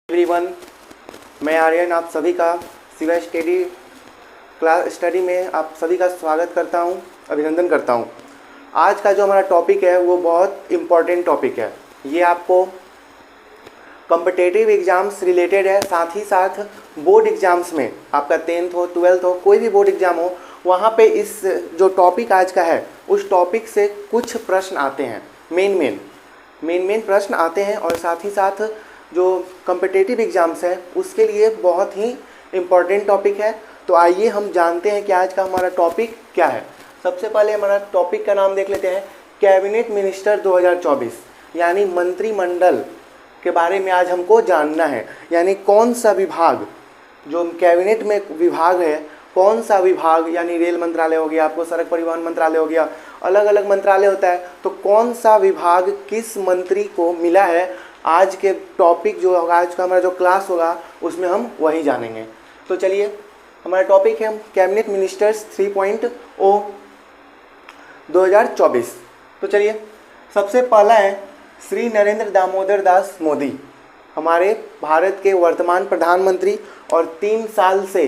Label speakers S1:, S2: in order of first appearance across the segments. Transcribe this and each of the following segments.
S1: Everyone, मैं आर्यन आप सभी का सिवा स्टडी में आप सभी का स्वागत करता हूं, अभिनंदन करता हूं। आज का जो हमारा टॉपिक है वो बहुत इम्पॉर्टेंट टॉपिक है। ये आपको कॉम्पिटिटिव एग्ज़ाम्स रिलेटेड है, साथ ही साथ बोर्ड एग्ज़ाम्स में आपका 10th हो 12th हो कोई भी बोर्ड एग्ज़ाम हो, वहाँ पे इस जो टॉपिक आज का है उस टॉपिक से कुछ प्रश्न आते हैं। मेन प्रश्न आते हैं और साथ ही साथ जो कॉम्पिटिटिव एग्ज़ाम्स है उसके लिए बहुत ही इम्पॉर्टेंट टॉपिक है। तो आइए हम जानते हैं कि आज का हमारा टॉपिक क्या है। सबसे पहले हमारा टॉपिक का नाम देख लेते हैं, कैबिनेट मिनिस्टर 2024, यानी मंत्रिमंडल के बारे में आज हमको जानना है। यानी कौन सा विभाग जो कैबिनेट में विभाग है, कौन सा विभाग, यानी रेल मंत्रालय हो गया, आपको सड़क परिवहन मंत्रालय हो गया, अलग अलग मंत्रालय होता है, तो कौन सा विभाग किस मंत्री को मिला है, आज के टॉपिक जो होगा, आज का हमारा जो क्लास होगा उसमें हम वही जानेंगे। तो चलिए, हमारा टॉपिक है कैबिनेट मिनिस्टर्स 3.0 2024। तो चलिए, सबसे पहला है श्री नरेंद्र दामोदर दास मोदी, हमारे भारत के वर्तमान प्रधानमंत्री और 3 साल से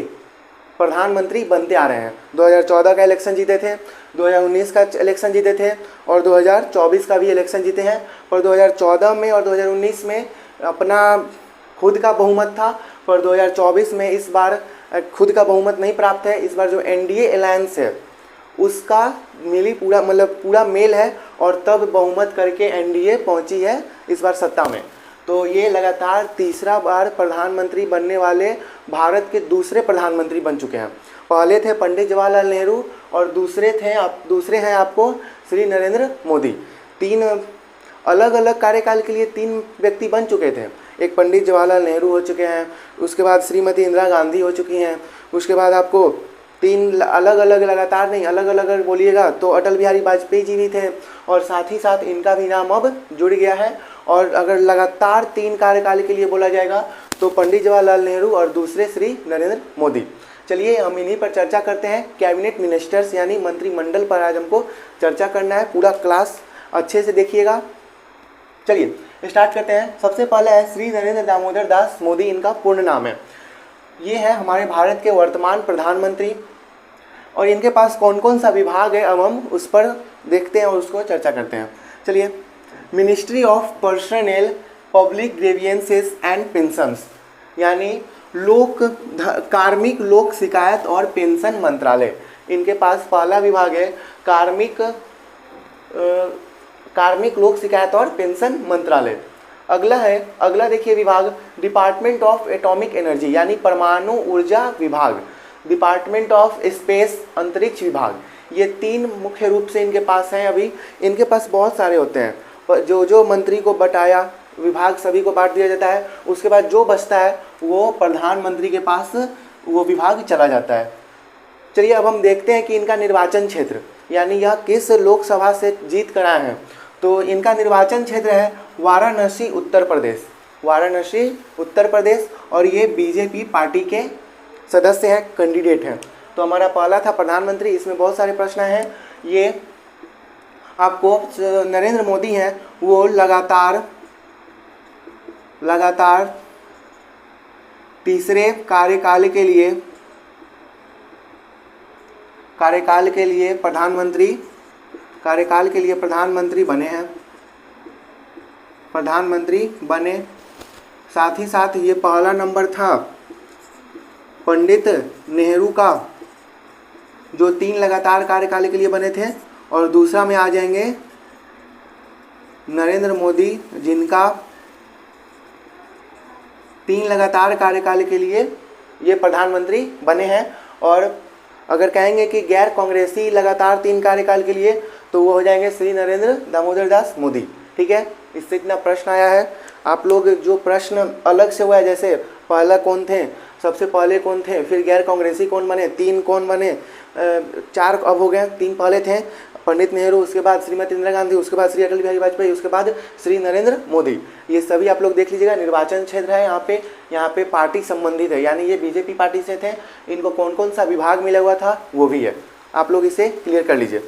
S1: प्रधानमंत्री बनते आ रहे हैं। 2014 का इलेक्शन जीते थे, 2019 का इलेक्शन जीते थे और 2024 का भी इलेक्शन जीते हैं। और 2014 में और 2019 में अपना खुद का बहुमत था, पर 2024 में इस बार खुद का बहुमत नहीं प्राप्त है। इस बार जो एनडीए अलायंस है उसका पूरा मेल है और तब बहुमत करके एनडीए पहुंची है इस बार सत्ता में। तो ये लगातार तीसरा बार प्रधानमंत्री बनने वाले भारत के दूसरे प्रधानमंत्री बन चुके हैं। पहले थे पंडित जवाहरलाल नेहरू और दूसरे हैं आपको श्री नरेंद्र मोदी। 3 अलग अलग कार्यकाल के लिए 3 व्यक्ति बन चुके थे। एक पंडित जवाहरलाल नेहरू हो चुके हैं, उसके बाद श्रीमती इंदिरा गांधी हो चुकी हैं, उसके बाद आपको 3 अलग अलग बोलिएगा तो अटल बिहारी वाजपेयी जी भी थे, और साथ ही साथ इनका भी नाम अब जुड़ गया है। और अगर लगातार 3 कार्यकाल के लिए बोला जाएगा तो पंडित जवाहरलाल नेहरू और दूसरे श्री नरेंद्र मोदी। चलिए, हम इन्हीं पर चर्चा करते हैं। कैबिनेट मिनिस्टर्स यानी मंत्रिमंडल पर आज हमको चर्चा करना है। पूरा क्लास अच्छे से देखिएगा। चलिए स्टार्ट करते हैं। सबसे पहले है श्री नरेंद्र दामोदर दास मोदी, इनका पूर्ण नाम है। ये है हमारे भारत के वर्तमान प्रधानमंत्री और इनके पास कौन कौन सा विभाग है, अब हम उस पर देखते हैं और उसको चर्चा करते हैं। चलिए, ministry of personnel public grievances and pensions, यानी कार्मिक लोक शिकायत और पेंशन मंत्रालय। इनके पास पहला विभाग है कार्मिक लोक शिकायत और पेंशन मंत्रालय। अगला देखिए विभाग डिपार्टमेंट ऑफ एटॉमिक एनर्जी, यानी परमाणु ऊर्जा विभाग, डिपार्टमेंट ऑफ स्पेस अंतरिक्ष विभाग। ये 3 मुख्य रूप से इनके पास हैं। अभी इनके पास बहुत सारे होते हैं, पर जो मंत्री को बटाया विभाग सभी को बांट दिया जाता है, उसके बाद जो बचता है वो प्रधानमंत्री के पास वो विभाग चला जाता है। चलिए, अब हम देखते हैं कि इनका निर्वाचन क्षेत्र, यानी यह किस लोकसभा से जीत कर आए हैं। तो इनका निर्वाचन क्षेत्र है वाराणसी उत्तर प्रदेश, और ये बीजेपी पार्टी के सदस्य हैं, कैंडिडेट हैं। तो हमारा पहला था प्रधानमंत्री, इसमें बहुत सारे प्रश्न हैं। ये आपको नरेंद्र मोदी हैं, वो लगातार तीसरे कार्यकाल के लिए प्रधानमंत्री बने। साथ ही साथ ये पहला नंबर था पंडित नेहरू का, जो 3 लगातार कार्यकाल के लिए बने थे, और दूसरा में आ जाएंगे नरेंद्र मोदी, जिनका 3 लगातार कार्यकाल के लिए ये प्रधानमंत्री बने हैं। और अगर कहेंगे कि गैर कांग्रेसी लगातार 3 कार्यकाल के लिए, तो वो हो जाएंगे श्री नरेंद्र दामोदर दास मोदी। ठीक है, इससे इतना प्रश्न आया है। आप लोग जो प्रश्न अलग से हुआ है, जैसे पहला कौन थे, सबसे पहले कौन थे, फिर गैर कांग्रेसी कौन बने, 3 कौन बने, 4 अब हो गए। 3 पहले थे पंडित नेहरू, उसके बाद श्रीमती इंदिरा गांधी, उसके बाद श्री अटल बिहारी वाजपेयी, उसके बाद श्री नरेंद्र मोदी। ये सभी आप लोग देख लीजिएगा। निर्वाचन क्षेत्र है यहाँ पे पार्टी संबंधित है, यानी ये बीजेपी पार्टी से थे। इनको कौन कौन सा विभाग मिला हुआ था वो भी है, आप लोग इसे क्लियर कर लीजिए।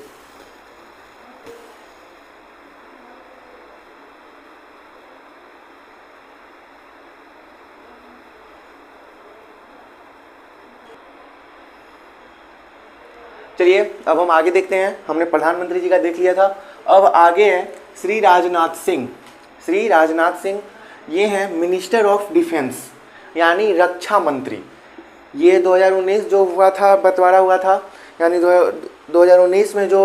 S1: चलिए अब हम आगे देखते हैं। हमने प्रधानमंत्री जी का देख लिया था, अब आगे है श्री राजनाथ सिंह। श्री राजनाथ सिंह ये हैं मिनिस्टर ऑफ डिफेंस यानी रक्षा मंत्री। ये 2019 जो हुआ था, बंटवारा हुआ था, यानी 2019 में जो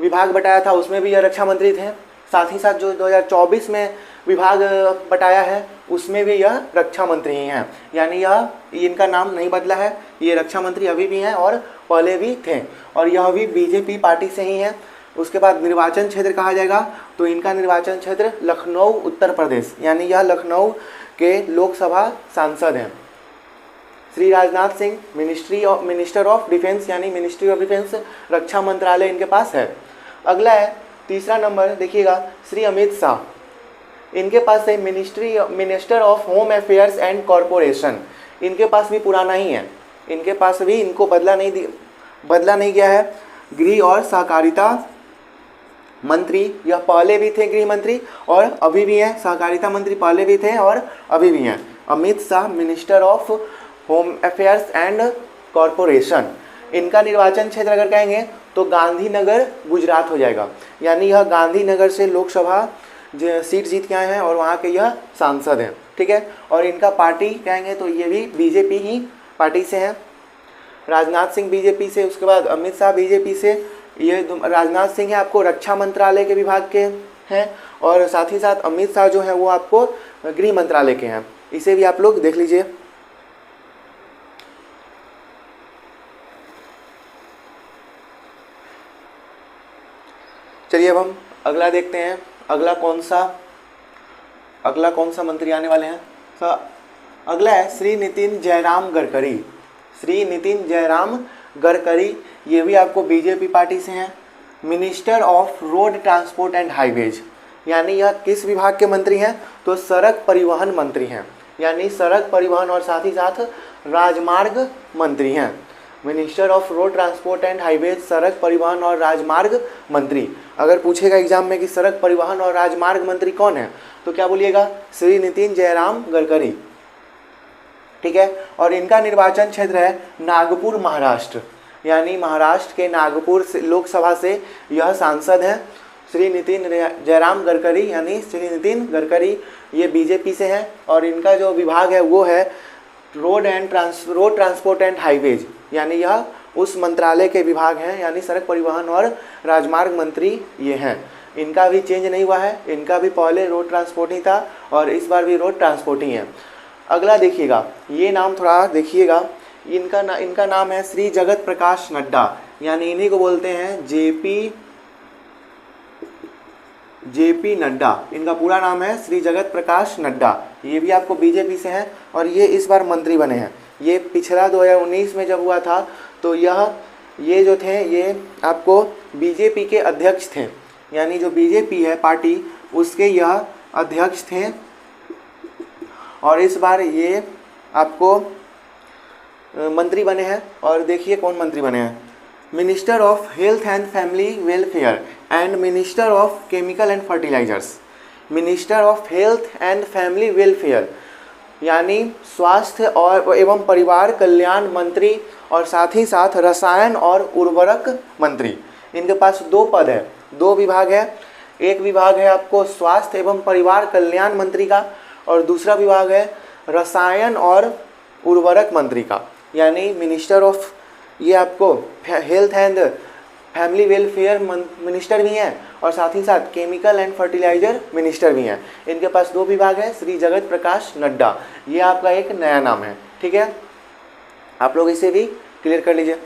S1: विभाग बटाया था उसमें भी यह रक्षा मंत्री थे। साथ ही साथ जो 2024 में विभाग बटाया है उसमें भी यह रक्षा मंत्री ही हैं, यानी यह इनका नाम नहीं बदला है, ये रक्षा मंत्री अभी भी हैं और पहले भी थे, और यह भी बीजेपी पार्टी से ही हैं। उसके बाद निर्वाचन क्षेत्र कहा जाएगा तो इनका निर्वाचन क्षेत्र लखनऊ उत्तर प्रदेश, यानी यह लखनऊ के लोकसभा सांसद हैं। Shri Rajnath Singh minister of defence यानी मिनिस्ट्री ऑफ डिफेंस, रक्षा मंत्रालय इनके पास है। अगला है तीसरा नंबर, देखिएगा श्री अमित शाह, इनके पास है minister of home affairs and corporation. इनके पास भी पुराना ही है, इनके पास भी इनको बदला नहीं गया है। गृह और सहकारिता मंत्री यह पहले भी थे, गृह मंत्री, और अभी भी हैं। सहकारिता मंत्री पहले भी थे और अभी भी हैं। Amit Shah minister of home affairs and corporation. इनका निर्वाचन क्षेत्र अगर कहेंगे तो गांधीनगर गुजरात हो जाएगा, यानी यह गांधीनगर से लोकसभा सीट जीत के आए हैं और वहाँ के यह सांसद हैं, ठीक है। और इनका पार्टी कहेंगे तो ये भी बीजेपी ही पार्टी से हैं। राजनाथ सिंह बीजेपी से, उसके बाद अमित शाह बीजेपी से। ये राजनाथ सिंह है आपको रक्षा मंत्रालय के विभाग के हैं, और साथ ही साथ अमित शाह जो है वो आपको गृह मंत्रालय के हैं। इसे भी आप लोग देख लीजिए। चलिए अब हम अगला देखते हैं। अगला कौन सा मंत्री आने वाले हैं। अगला है श्री नितिन जयराम गडकरी। श्री नितिन जयराम गडकरी ये भी आपको बीजेपी पार्टी से हैं। Minister of road transport and highways, यानी यह किस विभाग के मंत्री हैं तो सड़क परिवहन मंत्री हैं, यानी सड़क परिवहन और साथ ही साथ राजमार्ग मंत्री हैं। Minister of road transport and highways, सड़क परिवहन और राजमार्ग मंत्री। अगर पूछेगा एग्जाम में कि सड़क परिवहन और राजमार्ग मंत्री कौन है तो क्या बोलिएगा, श्री नितिन जयराम गडकरी, ठीक है। और इनका निर्वाचन क्षेत्र है नागपुर महाराष्ट्र, यानी महाराष्ट्र के नागपुर से लोकसभा से यह सांसद हैं। श्री नितिन जयराम गडकरी यानी श्री नितिन गडकरी ये बीजेपी से हैं, और इनका जो विभाग है वो है रोड ट्रांसपोर्ट एंड हाईवेज, यानी यह उस मंत्रालय के विभाग हैं, यानी सड़क परिवहन और राजमार्ग मंत्री ये हैं। इनका भी चेंज नहीं हुआ है, इनका भी पहले रोड ट्रांसपोर्ट ही था और इस बार भी रोड ट्रांसपोर्ट ही है। अगला देखिएगा, ये नाम थोड़ा देखिएगा, इनका नाम है श्री जगत प्रकाश नड्डा, यानी इन्हीं को बोलते हैं जेपी नड्डा। इनका पूरा नाम है श्री जगत प्रकाश नड्डा। ये भी आपको बीजेपी से हैं और ये इस बार मंत्री बने हैं। ये पिछला 2019 में जब हुआ था तो ये जो थे ये आपको बीजेपी के अध्यक्ष थे, यानी जो बीजेपी है पार्टी उसके यह अध्यक्ष थे, और इस बार ये आपको मंत्री बने हैं। और देखिए कौन मंत्री बने हैं, minister of health and family welfare and minister of chemical and fertilisers. Minister of health and family welfare यानी स्वास्थ्य और एवं परिवार कल्याण मंत्री, और साथ ही साथ रसायन और उर्वरक मंत्री। इनके पास दो पद है, दो विभाग है। एक विभाग है आपको स्वास्थ्य एवं परिवार कल्याण मंत्री का, और दूसरा विभाग है रसायन और उर्वरक मंत्री का, यानी मिनिस्टर ऑफ, ये आपको health and family welfare minister भी हैं और साथ ही साथ केमिकल एंड फर्टिलाइजर मिनिस्टर भी हैं। इनके पास दो विभाग है, श्री जगत प्रकाश नड्डा, ये आपका एक नया नाम है, ठीक है। आप लोग इसे भी क्लियर कर लीजिए।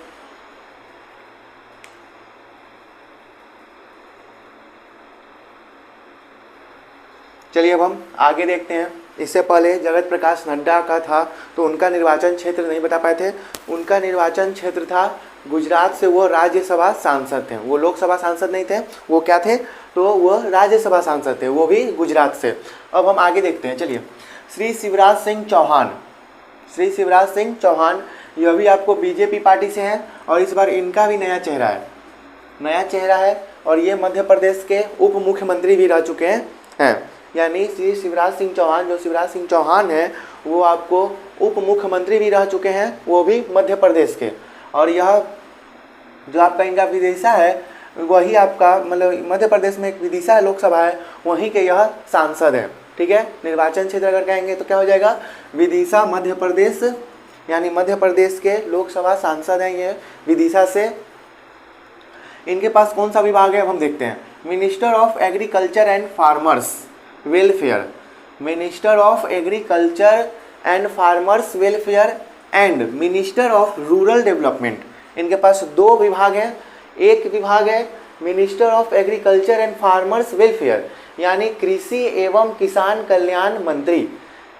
S1: चलिए अब हम आगे देखते हैं। इससे पहले जगत प्रकाश नड्डा का था तो उनका निर्वाचन क्षेत्र नहीं बता पाए थे। उनका निर्वाचन क्षेत्र था गुजरात से, वो राज्यसभा सांसद थे, वो लोकसभा सांसद नहीं थे, वो क्या थे तो वो राज्यसभा सांसद थे, वो भी गुजरात से। अब हम आगे देखते हैं। चलिए, श्री शिवराज सिंह चौहान। श्री शिवराज सिंह चौहान यह भी आपको बीजेपी पार्टी से हैं और इस बार इनका भी नया चेहरा है और ये मध्य प्रदेश के उप मुख्यमंत्री भी रह चुके हैं। यानी श्री शिवराज सिंह चौहान, जो शिवराज सिंह चौहान हैं वो आपको उप मुख्यमंत्री भी रह चुके हैं, वो भी मध्य प्रदेश के। और यह जो आपका इनका विदिशा है वही आपका मतलब मध्य प्रदेश में एक विदिशा लोकसभा है, वहीं के यह सांसद हैं। ठीक है, निर्वाचन क्षेत्र अगर कहेंगे तो क्या हो जाएगा, विदिशा मध्य प्रदेश, यानी मध्य प्रदेश के लोकसभा सांसद हैं ये विदिशा से। इनके पास कौन सा विभाग है अब हम देखते हैं, minister of agriculture and farmers welfare, minister of agriculture and farmers welfare and minister of rural development. इनके पास दो विभाग हैं, एक विभाग है minister of agriculture and farmers welfare यानी कृषि एवं किसान कल्याण मंत्री,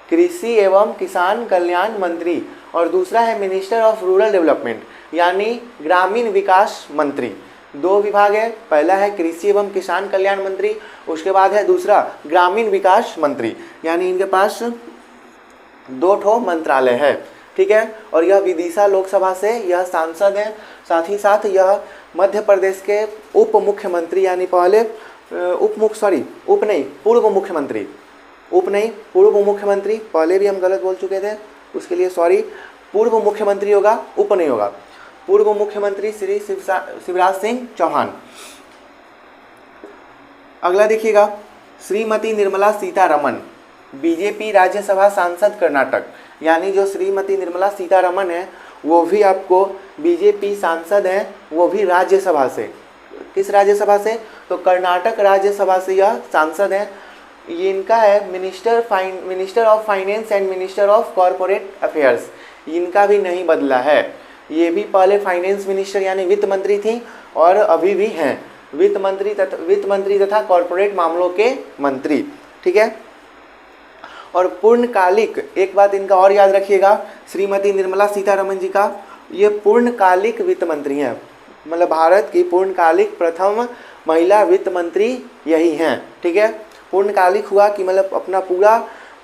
S1: कृषि एवं किसान कल्याण मंत्री, और दूसरा है मिनिस्टर ऑफ रूरल डेवलपमेंट यानी ग्रामीण विकास मंत्री। दो विभाग है, पहला है कृषि एवं किसान कल्याण मंत्री, उसके बाद है दूसरा ग्रामीण विकास मंत्री, यानी इनके पास दो ठो मंत्रालय है। ठीक है, और यह विदिशा लोकसभा से यह सांसद हैं, साथ ही साथ यह मध्य प्रदेश के उप मुख्यमंत्री यानी पहले पूर्व मुख्यमंत्री, पहले भी हम गलत बोल चुके थे उसके लिए सॉरी, पूर्व मुख्यमंत्री होगा, उप नहीं होगा, पूर्व मुख्यमंत्री श्री शिवराज सिंह चौहान। अगला देखिएगा, श्रीमती निर्मला सीतारमन, बीजेपी राज्यसभा सांसद कर्नाटक, यानी जो श्रीमती निर्मला सीतारमन है वो भी आपको बीजेपी सांसद हैं, वो भी राज्यसभा से। किस राज्यसभा से, तो कर्नाटक राज्यसभा से यह सांसद हैं। ये इनका है minister of finance and minister of corporate affairs, इनका भी नहीं बदला है। ये भी पहले फाइनेंस मिनिस्टर यानी वित्त मंत्री थी और अभी भी हैं वित्त मंत्री तथा कॉरपोरेट मामलों के मंत्री। ठीक है, और पूर्णकालिक, एक बात इनका और याद रखिएगा, श्रीमती निर्मला सीतारमन जी का ये पूर्णकालिक वित्त मंत्री हैं, मतलब भारत की पूर्णकालिक प्रथम महिला वित्त मंत्री यही हैं। ठीक है, पूर्णकालिक हुआ कि मतलब अपना पूरा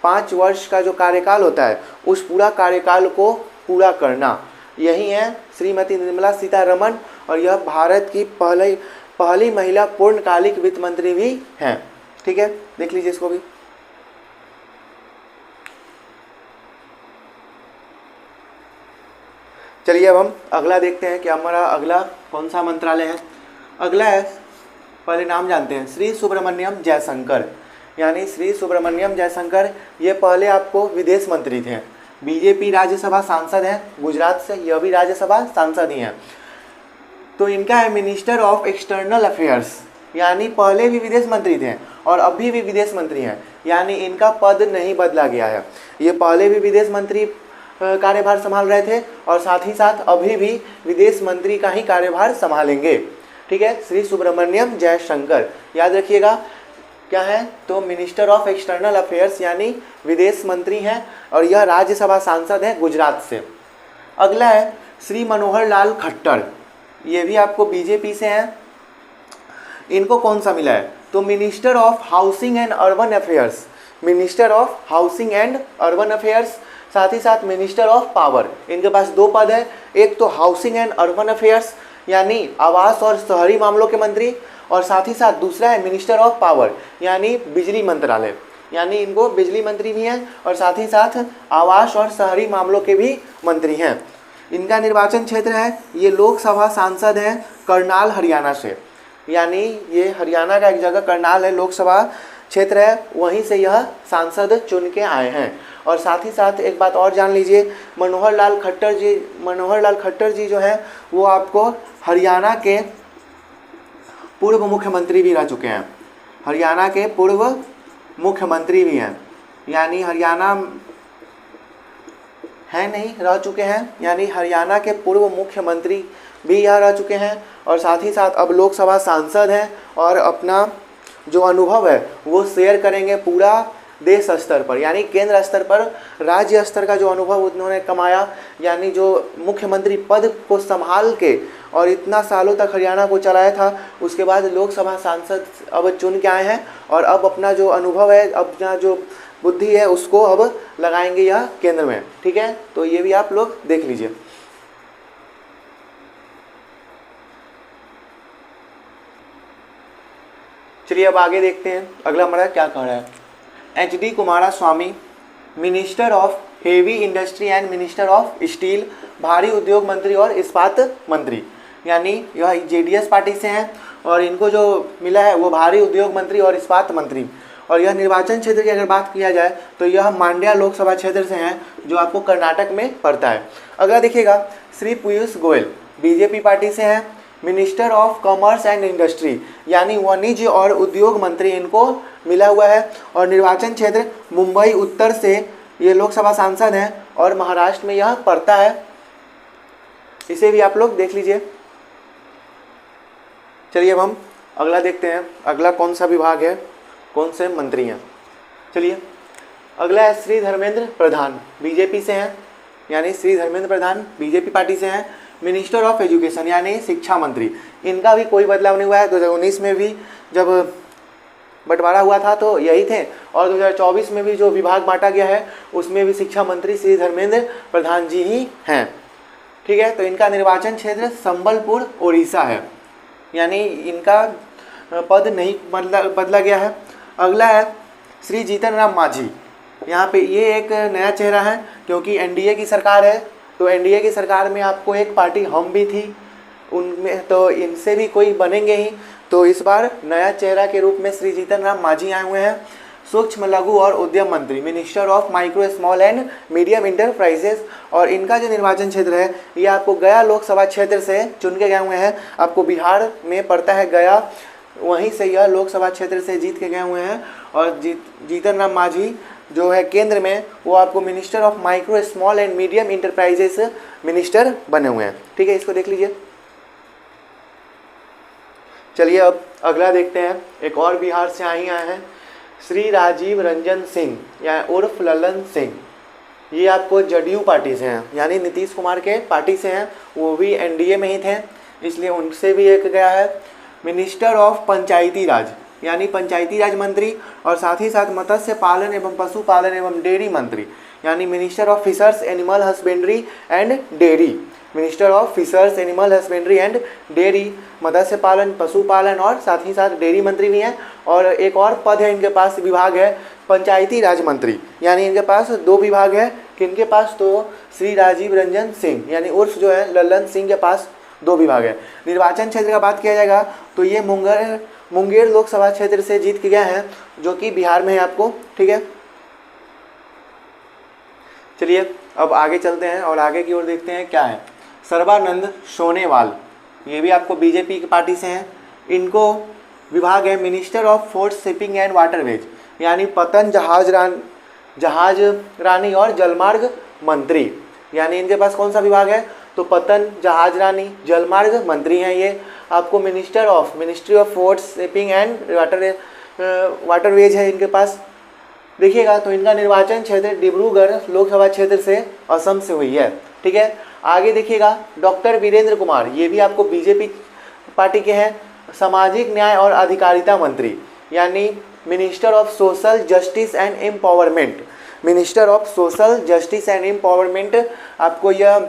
S1: 5 वर्ष का जो कार्यकाल होता है उस पूरा कार्यकाल को पूरा करना, यही है श्रीमती निर्मला सीतारमन, और यह भारत की पहली महिला पूर्णकालिक वित्त मंत्री भी हैं। ठीक है, देख लीजिए इसको भी। चलिए अब हम अगला देखते हैं कि हमारा अगला कौन सा मंत्रालय है। अगला है, पहले नाम जानते हैं, श्री सुब्रमण्यम जयशंकर, यानी श्री सुब्रमण्यम जयशंकर ये पहले आपको विदेश मंत्री थे, बीजेपी राज्यसभा सांसद हैं गुजरात से, यह भी राज्यसभा सांसद ही हैं। तो इनका है मिनिस्टर ऑफ एक्सटर्नल अफेयर्स, यानी पहले भी विदेश मंत्री थे और अभी भी विदेश मंत्री हैं, यानी इनका पद नहीं बदला गया है। ये पहले भी विदेश मंत्री कार्यभार संभाल रहे थे और साथ ही साथ अभी भी विदेश मंत्री का ही कार्यभार संभालेंगे। ठीक है, श्री सुब्रमण्यम जयशंकर याद रखिएगा क्या है, तो मिनिस्टर ऑफ एक्सटर्नल अफेयर्स यानी विदेश मंत्री हैं और यह राज्यसभा सांसद हैं गुजरात से। अगला है श्री मनोहर लाल खट्टर, ये भी आपको बीजेपी से हैं। इनको कौन सा मिला है, तो minister of housing and urban affairs, minister of housing and urban affairs, साथ ही साथ मिनिस्टर ऑफ पावर। इनके पास दो पद है, एक तो हाउसिंग एंड अर्बन अफेयर्स यानी आवास और शहरी मामलों के मंत्री, और साथ ही साथ दूसरा है मिनिस्टर ऑफ पावर यानी बिजली मंत्रालय, यानी इनको बिजली मंत्री भी हैं और साथ ही साथ आवास और शहरी मामलों के भी मंत्री हैं। इनका निर्वाचन क्षेत्र है, ये लोकसभा सांसद हैं करनाल हरियाणा से, यानी ये हरियाणा का एक जगह करनाल है, लोकसभा क्षेत्र है, वहीं से यह सांसद चुन के आए हैं। और साथ ही साथ एक बात और जान लीजिए, मनोहर लाल खट्टर जी जो हैं वो आपको हरियाणा के पूर्व मुख्यमंत्री भी रह चुके हैं, हरियाणा के पूर्व मुख्यमंत्री भी हैं, यानी हरियाणा है नहीं रह चुके हैं, यानी हरियाणा के पूर्व मुख्यमंत्री भी यहाँ रह चुके हैं और साथ ही साथ अब लोकसभा सांसद हैं और अपना जो अनुभव है वो शेयर करेंगे पूरा देश स्तर पर, यानी केंद्र स्तर पर, राज्य स्तर का जो अनुभव उन्होंने कमाया, यानी जो मुख्यमंत्री पद को संभाल के और इतना सालों तक हरियाणा को चलाया था, उसके बाद लोकसभा सांसद अब चुन के आए हैं और अब अपना जो अनुभव है, अपना जो बुद्धि है उसको अब लगाएंगे यह केंद्र में। ठीक है, तो ये भी आप लोग देख लीजिए। चलिए अब आगे देखते हैं अगला हमारा क्या कह रहा है। H D. Kumaraswamy, minister of heavy industry and minister of steel, भारी उद्योग मंत्री और इस्पात मंत्री, यानी यह जेडीएस पार्टी से हैं और इनको जो मिला है वो भारी उद्योग मंत्री और इस्पात मंत्री। और यह निर्वाचन क्षेत्र की अगर बात किया जाए तो यह मांड्या लोकसभा क्षेत्र से हैं जो आपको कर्नाटक में पड़ता है। अगला देखिएगा, श्री पीयूष गोयल बीजेपी पार्टी से हैं, minister of commerce and industry यानी वाणिज्य और उद्योग मंत्री इनको मिला हुआ है। और निर्वाचन क्षेत्र मुंबई उत्तर से ये लोकसभा सांसद हैं और महाराष्ट्र में यह पड़ता है। इसे भी आप लोग देख लीजिए। चलिए अब हम अगला देखते हैं, अगला कौन सा विभाग है, कौन से मंत्री हैं। चलिए अगला है श्री धर्मेंद्र प्रधान, बीजेपी से हैं, यानी श्री धर्मेंद्र प्रधान बीजेपी पार्टी से हैं, मिनिस्टर ऑफ एजुकेशन यानी शिक्षा मंत्री। इनका भी कोई बदलाव नहीं हुआ है, 2019 में भी जब बंटवारा हुआ था तो यही थे और 2024 में भी जो विभाग बांटा गया है उसमें भी शिक्षा मंत्री श्री धर्मेंद्र प्रधान जी ही हैं। ठीक है, तो इनका निर्वाचन क्षेत्र संबलपुर उड़ीसा है, यानी इनका पद नहीं बदला गया है। अगला है श्री जीतन राम मांझी, यहाँ पे ये एक नया चेहरा है क्योंकि एनडीए की सरकार है, तो एनडीए की सरकार में आपको एक पार्टी हम भी थी उनमें, तो इनसे भी कोई बनेंगे ही, तो इस बार नया चेहरा के रूप में श्री जीतन राम मांझी आए हुए हैं। सूक्ष्म लघु और उद्यम मंत्री, minister of micro small and medium enterprises, और इनका जो निर्वाचन क्षेत्र है ये आपको गया लोकसभा क्षेत्र से चुन के गए हुए हैं। आपको बिहार में पड़ता है गया, वहीं से यह लोकसभा क्षेत्र से जीत के गए हुए हैं। और जीतन राम मांझी जो है केंद्र में वो आपको minister of micro small and medium enterprises minister बने हुए हैं। ठीक है, इसको देख लीजिए। चलिए अब अगला देखते हैं, एक और बिहार से आए हैं श्री राजीव रंजन सिंह या उर्फ ललन सिंह। ये आपको जदयू पार्टी से हैं, यानी नीतीश कुमार के पार्टी से हैं, वो भी एनडीए में ही थे इसलिए उनसे भी एक गया है। मिनिस्टर ऑफ पंचायती राज यानी पंचायती राज मंत्री, और साथ ही साथ मत्स्य पालन एवं पशुपालन एवं डेयरी मंत्री यानी minister of fisheries animal husbandry and dairy, minister of fisheries animal husbandry and dairy, मत्स्य पालन पशुपालन और साथ ही साथ डेयरी मंत्री भी हैं। और एक और पद है इनके पास, विभाग है पंचायती राज मंत्री, यानी इनके पास 2 विभाग है। किनके पास? तो श्री राजीव रंजन सिंह यानी उर्फ जो है ललन सिंह के पास 2 विभाग है। निर्वाचन क्षेत्र का बात किया जाएगा तो ये मुंगेर लोकसभा क्षेत्र से जीत के गए हैं जो कि बिहार में है आपको। ठीक है, चलिए अब आगे चलते हैं और आगे की ओर देखते हैं क्या है। सर्बानंद सोनोवाल, ये भी आपको बीजेपी की पार्टी से हैं। इनको विभाग है minister of fort shipping and waterways यानी पतन जहाज रानी और जलमार्ग मंत्री, यानी इनके पास कौन सा विभाग है? तो पतन जहाज रानी जलमार्ग मंत्री हैं ये। आपको ministry of fort shipping and waterways है इनके पास। देखिएगा तो इनका निर्वाचन क्षेत्र डिब्रूगढ़ लोकसभा क्षेत्र से असम से हुई है। ठीक है, आगे देखिएगा डॉक्टर वीरेंद्र कुमार, ये भी आपको बीजेपी पार्टी के हैं, सामाजिक न्याय और अधिकारिता मंत्री यानी minister of social justice and empowerment, minister of social justice and empowerment आपको यह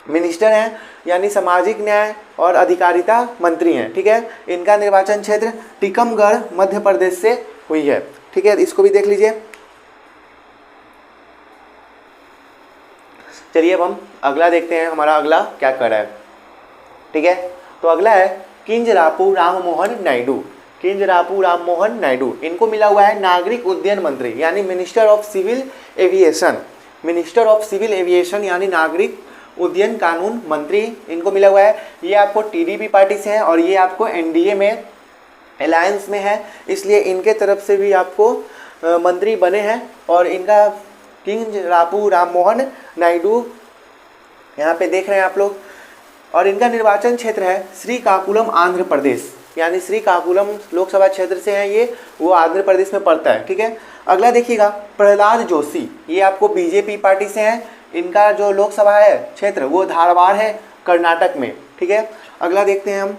S1: मिनिस्टर हैं, यानी सामाजिक न्याय और अधिकारिता मंत्री हैं। ठीक है, इनका निर्वाचन क्षेत्र टीकमगढ़ मध्य प्रदेश से हुई है। ठीक है, इसको भी देख लीजिए। चलिए अब हम अगला देखते हैं, हमारा अगला क्या कर रहा है। ठीक है, तो अगला है किंजरापू राममोहन नायडू। किंजरापू राममोहन नायडू, इनको मिला हुआ है नागरिक उड्डयन मंत्री यानी minister of civil aviation, minister of civil aviation यानी नागरिक उड्डयन कानून मंत्री इनको मिला हुआ है। ये आपको टीडीपी पार्टी से है और ये आपको एनडीए में अलायंस में है, इसलिए इनके तरफ से भी आपको मंत्री बने हैं। और इनका किंजरापू राममोहन नायडू यहाँ पे देख रहे हैं आप लोग। और इनका निर्वाचन क्षेत्र है श्रीकाकुलम आंध्र प्रदेश, यानी श्रीकाकुलम लोकसभा क्षेत्र से है ये, वो आंध्र प्रदेश में पड़ता है। ठीक है, अगला देखिएगा प्रहलाद जोशी, ये आपको बीजेपी पार्टी से हैं। इनका जो लोकसभा है क्षेत्र वो धारवाड़ है कर्नाटक में। ठीक है, अगला देखते हैं हम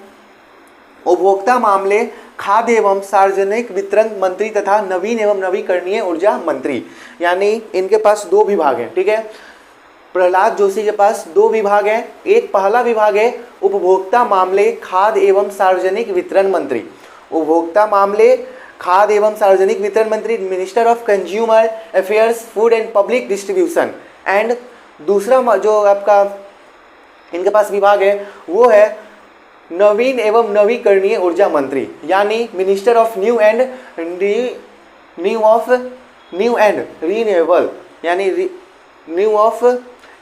S1: उपभोक्ता मामले खाद्य एवं सार्वजनिक वितरण मंत्री तथा नवीन एवं नवीकरणीय ऊर्जा मंत्री, यानी इनके पास 2 विभाग हैं। ठीक है, प्रहलाद जोशी के पास 2 विभाग हैं। एक पहला विभाग है उपभोक्ता मामले खाद्य एवं सार्वजनिक वितरण मंत्री, उपभोक्ता मामले खाद्य एवं सार्वजनिक वितरण मंत्री minister of consumer affairs food and public distribution. And दूसरा जो आपका इनके पास विभाग है वो है नवीन एवं नवीकरणीय ऊर्जा मंत्री, यानी minister of new and renewable, यानी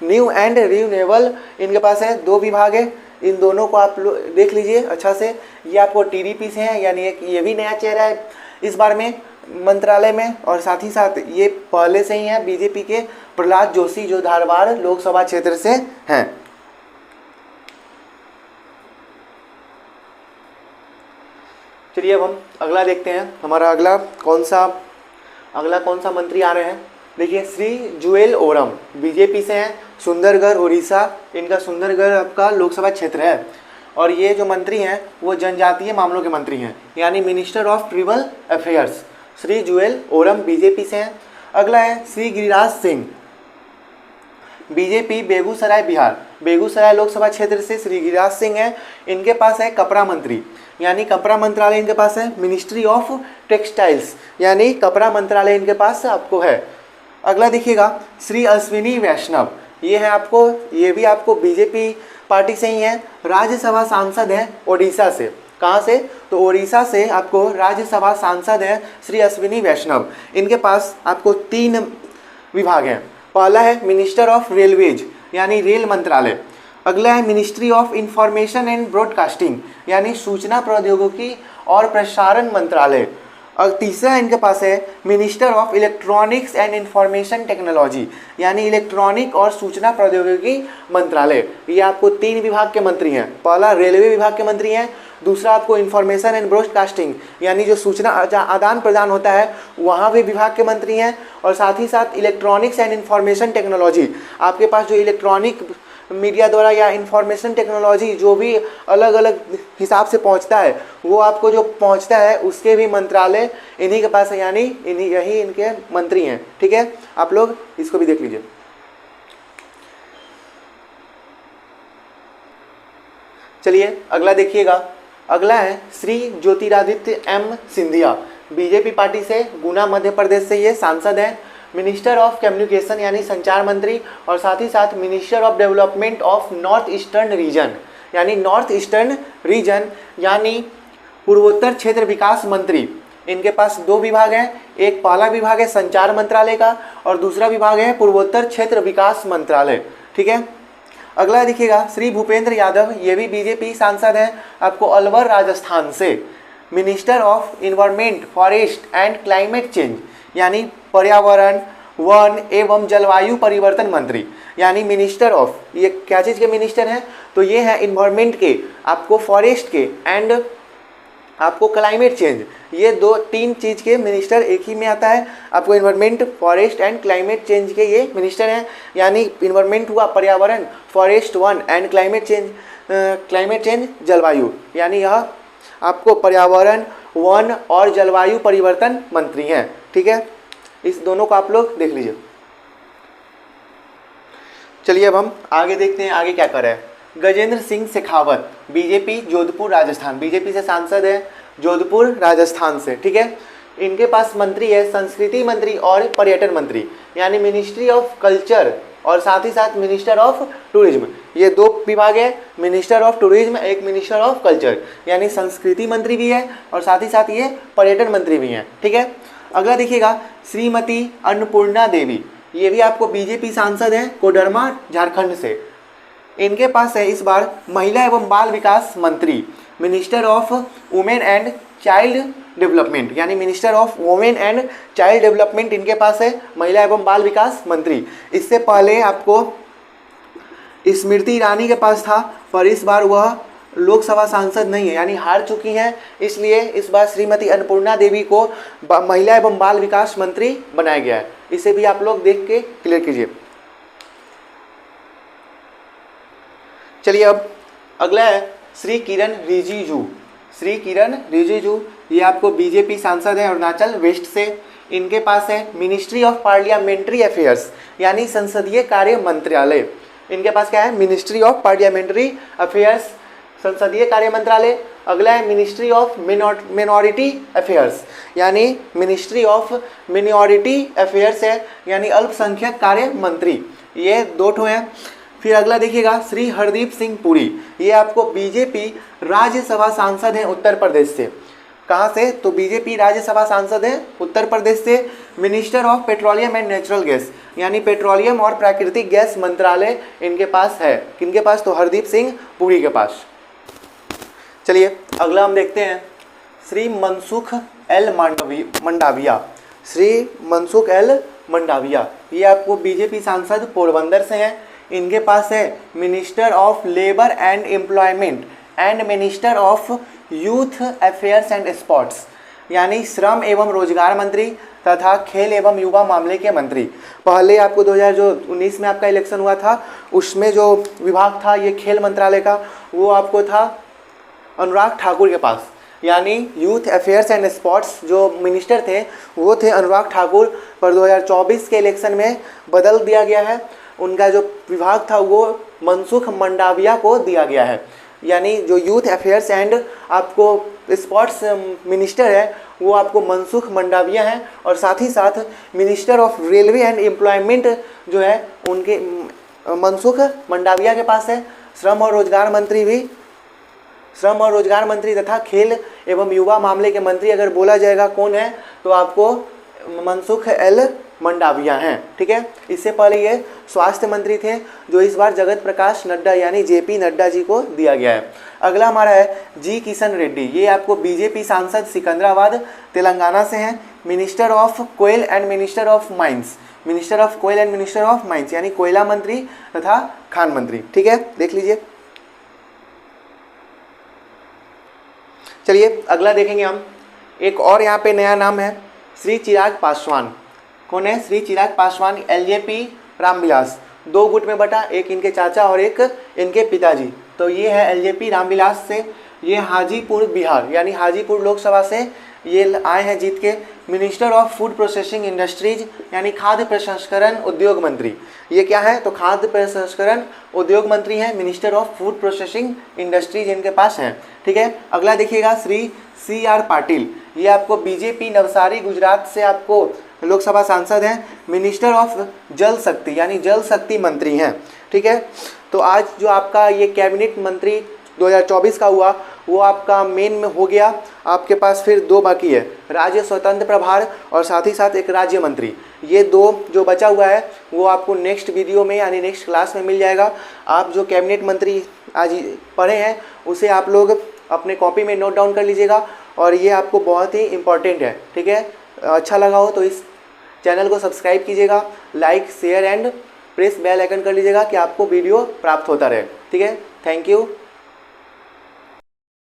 S1: न्यू एंड रीन्यूएबल। इनके पास है 2 विभाग है, इन दोनों को आप लोग देख लीजिए अच्छा से। ये आपको टीडीपी से है, यानी एक ये भी नया चेहरा है इस बार में मंत्रालय में, और साथ ही साथ ये पहले से ही है बीजेपी के प्रहलाद जोशी जो धारवाड़ लोकसभा क्षेत्र से हैं। चलिए अब हम अगला देखते हैं, हमारा अगला कौन सा मंत्री आ रहे हैं। देखिए श्री जुएल ओरम बीजेपी से हैं, सुंदरगढ़ उड़ीसा, इनका सुंदरगढ़ आपका लोकसभा क्षेत्र है। और ये जो मंत्री हैं वो जनजातीय मामलों के मंत्री हैं, यानी minister of tribal affairs. Shri Jual Oram BJP से हैं। अगला है श्री गिरिराज सिंह, बीजेपी बेगूसराय बिहार, बेगूसराय लोकसभा क्षेत्र से श्री गिरिराज सिंह हैं। इनके पास है कपड़ा मंत्री, यानी कपड़ा मंत्रालय इनके पास है। मिनिस्ट्री ऑफ टेक्सटाइल्स, यानी कपड़ा मंत्रालय इनके पास आपको है। अगला देखिएगा श्री अश्विनी वैष्णव, ये भी आपको बीजेपी पार्टी से ही है, राज्यसभा सांसद है ओडिशा से। कहाँ से? तो ओडिशा से आपको राज्यसभा सांसद है श्री अश्विनी वैष्णव। इनके पास आपको 3 विभाग हैं। पहला है मिनिस्टर ऑफ रेलवेज, यानी रेल मंत्रालय। अगला है ministry of information and broadcasting, यानी सूचना प्रौद्योगिकी और प्रसारण मंत्रालय। और तीसरा इनके पास है minister of electronics and information technology, यानी इलेक्ट्रॉनिक और सूचना प्रौद्योगिकी मंत्रालय। ये आपको 3 विभाग के मंत्री हैं। पहला रेलवे विभाग के मंत्री हैं, दूसरा आपको इंफॉर्मेशन एंड ब्रॉडकास्टिंग, यानी जो सूचना आदान प्रदान होता है वहाँ भी विभाग के मंत्री हैं, और साथ ही साथ इलेक्ट्रॉनिक्स एंड इंफॉर्मेशन टेक्नोलॉजी, आपके पास जो इलेक्ट्रॉनिक मीडिया द्वारा या इंफॉर्मेशन टेक्नोलॉजी जो भी अलग अलग हिसाब से पहुंचता है वो आपको जो पहुंचता है उसके भी मंत्रालय इन्हीं के पास है, यानी यही इनके मंत्री हैं। ठीक है, आप लोग इसको भी देख लीजिए। चलिए अगला देखिएगा, अगला है Shri Jyotiraditya M Scindia, BJP party से, गुना मध्य प्रदेश से ये सांसद हैं। मिनिस्टर ऑफ कम्युनिकेशन, यानी संचार मंत्री, और साथ ही साथ minister of development of north eastern region, यानी नॉर्थ ईस्टर्न रीजन, यानी पूर्वोत्तर क्षेत्र विकास मंत्री। इनके पास 2 विभाग हैं, एक पहला विभाग है संचार मंत्रालय का और दूसरा विभाग है पूर्वोत्तर क्षेत्र विकास मंत्रालय। ठीक है, अगला देखिएगा श्री भूपेंद्र यादव, ये भी बीजेपी सांसद हैं, आपको अलवर राजस्थान से। Minister of environment forest and climate change, यानी पर्यावरण वन एवं जलवायु परिवर्तन मंत्री, यानी मिनिस्टर ऑफ, ये क्या चीज़ के मिनिस्टर हैं? तो ये हैं इन्वायरमेंट के, आपको फॉरेस्ट के एंड आपको क्लाइमेट चेंज, ये 2-3 चीज़ के मिनिस्टर एक ही में आता है। आपको environment forest and climate change के ये मिनिस्टर हैं, यानी इन्वायरमेंट हुआ पर्यावरण, forest one and climate change जलवायु, यानी यह आपको पर्यावरण वन और जलवायु परिवर्तन मंत्री हैं। ठीक है, इस दोनों को आप लोग देख लीजिए। चलिए अब हम आगे देखते हैं आगे क्या कर रहे हैं। गजेंद्र सिंह शेखावत, बीजेपी जोधपुर राजस्थान, बीजेपी से सांसद है जोधपुर राजस्थान से। ठीक है, इनके पास मंत्री है संस्कृति मंत्री और पर्यटन मंत्री, यानी मिनिस्ट्री ऑफ कल्चर और साथ ही साथ मिनिस्टर ऑफ टूरिज्म। ये 2 विभाग है, मिनिस्टर ऑफ टूरिज्म, एक मिनिस्टर ऑफ कल्चर, यानी संस्कृति मंत्री भी है और साथ ही साथ ये पर्यटन मंत्री भी हैं। ठीक है, अगला देखिएगा श्रीमती अन्नपूर्णा देवी, ये भी आपको बीजेपी सांसद हैं कोडरमा झारखंड से। इनके पास है इस बार महिला एवं बाल विकास मंत्री, minister of women and child development, यानी minister of women and child development इनके पास है, महिला एवं बाल विकास मंत्री। इससे पहले आपको स्मृति ईरानी के पास था, पर इस बार वह लोकसभा सांसद नहीं है, यानी हार चुकी हैं, इसलिए इस बार श्रीमती अन्नपूर्णा देवी को महिला एवं बाल विकास मंत्री बनाया गया है। इसे भी आप लोग देख के क्लियर कीजिए। चलिए अब अगला है श्री किरण रिजिजू, श्री किरण रिजिजू, ये आपको बीजेपी सांसद है अरुणाचल वेस्ट से। इनके पास है मिनिस्ट्री ऑफ पार्लियामेंट्री अफेयर्स, यानी संसदीय कार्य मंत्रालय। इनके पास क्या है? मिनिस्ट्री ऑफ पार्लियामेंट्री अफेयर्स, संसदीय कार्य मंत्रालय। अगला है मिनिस्ट्री ऑफ मिनॉरिटी अफेयर्स, यानी मिनिस्ट्री ऑफ मिनॉरिटी अफेयर्स है, यानी अल्पसंख्यक कार्य मंत्री। ये 2 ठो हैं। फिर अगला देखिएगा श्री हरदीप सिंह पुरी, ये आपको बीजेपी राज्यसभा सांसद हैं उत्तर प्रदेश से। कहाँ से? तो बीजेपी राज्यसभा सांसद हैं उत्तर प्रदेश से। Minister of petroleum and natural gas, यानी पेट्रोलियम और प्राकृतिक गैस मंत्रालय इनके पास है। किनके पास? तो हरदीप सिंह पुरी के पास। चलिए अगला हम देखते हैं श्री मनसुख एल मंडाविया। श्री मनसुख एल मंडाविया, ये आपको बीजेपी सांसद पोरबंदर से हैं। इनके पास है minister of labour and employment and minister of youth affairs and sports, यानी श्रम एवं रोजगार मंत्री तथा खेल एवं युवा मामले के मंत्री। पहले आपको 2019 में आपका इलेक्शन हुआ था, उसमें जो विभाग था ये खेल मंत्रालय का, वो आपको था अनुराग ठाकुर के पास, यानी यूथ अफेयर्स एंड स्पोर्ट्स जो मिनिस्टर थे वो थे अनुराग ठाकुर। पर 2024 के इलेक्शन में बदल दिया गया है, उनका जो विभाग था वो मनसुख मंडाविया को दिया गया है। यानी जो यूथ अफेयर्स एंड आपको स्पोर्ट्स मिनिस्टर है वो आपको मनसुख मंडाविया हैं, और साथ ही साथ minister of railway and employment जो है उनके मनसुख मंडाविया के पास है। श्रम और रोजगार मंत्री तथा खेल एवं युवा मामले के मंत्री अगर बोला जाएगा कौन है तो आपको मनसुख एल मंडाविया हैं। ठीक है, इससे पहले ये स्वास्थ्य मंत्री थे जो इस बार जगत प्रकाश नड्डा यानी जेपी नड्डा जी को दिया गया है। अगला हमारा है जी किशन रेड्डी, ये आपको बीजेपी सांसद सिकंदराबाद तेलंगाना से हैं। Minister of coal and minister of mines, यानी कोयला मंत्री तथा खान मंत्री। ठीक है, देख लीजिए। चलिए अगला देखेंगे हम, एक और यहाँ पे नया नाम है श्री चिराग पासवान। कौन है? श्री चिराग पासवान, एलजेपी रामविलास, दो गुट में बटा, एक इनके चाचा और एक इनके पिताजी। तो ये है एलजेपी रामविलास से, ये हाजीपुर बिहार यानी हाजीपुर लोकसभा से ये आए हैं जीत के। Minister of food processing industries यानी खाद्य प्रसंस्करण उद्योग मंत्री, ये क्या है? तो खाद्य प्रसंस्करण उद्योग मंत्री हैं, minister of food processing industries इनके पास हैं। ठीक है, अगला देखिएगा श्री CR पाटिल, ये आपको बीजेपी नवसारी गुजरात से आपको लोकसभा सांसद हैं। मिनिस्टर ऑफ जल शक्ति यानी जल शक्ति मंत्री हैं। ठीक है, तो आज जो आपका ये कैबिनेट मंत्री 2024 का हुआ वो आपका मेन में हो गया। आपके पास फिर दो बाकी है, राज्य स्वतंत्र प्रभार और साथ ही साथ एक राज्य मंत्री। ये दो जो बचा हुआ है वो आपको नेक्स्ट वीडियो में यानी नेक्स्ट क्लास में मिल जाएगा। आप जो कैबिनेट मंत्री आज पढ़े हैं उसे आप लोग अपने कॉपी में नोट डाउन कर लीजिएगा, और ये आपको बहुत ही इम्पॉर्टेंट है। ठीक है, अच्छा लगा हो तो इस चैनल को सब्सक्राइब कीजिएगा, like share and press bell icon कर लीजिएगा कि आपको वीडियो प्राप्त होता रहे। ठीक है, थैंक यू।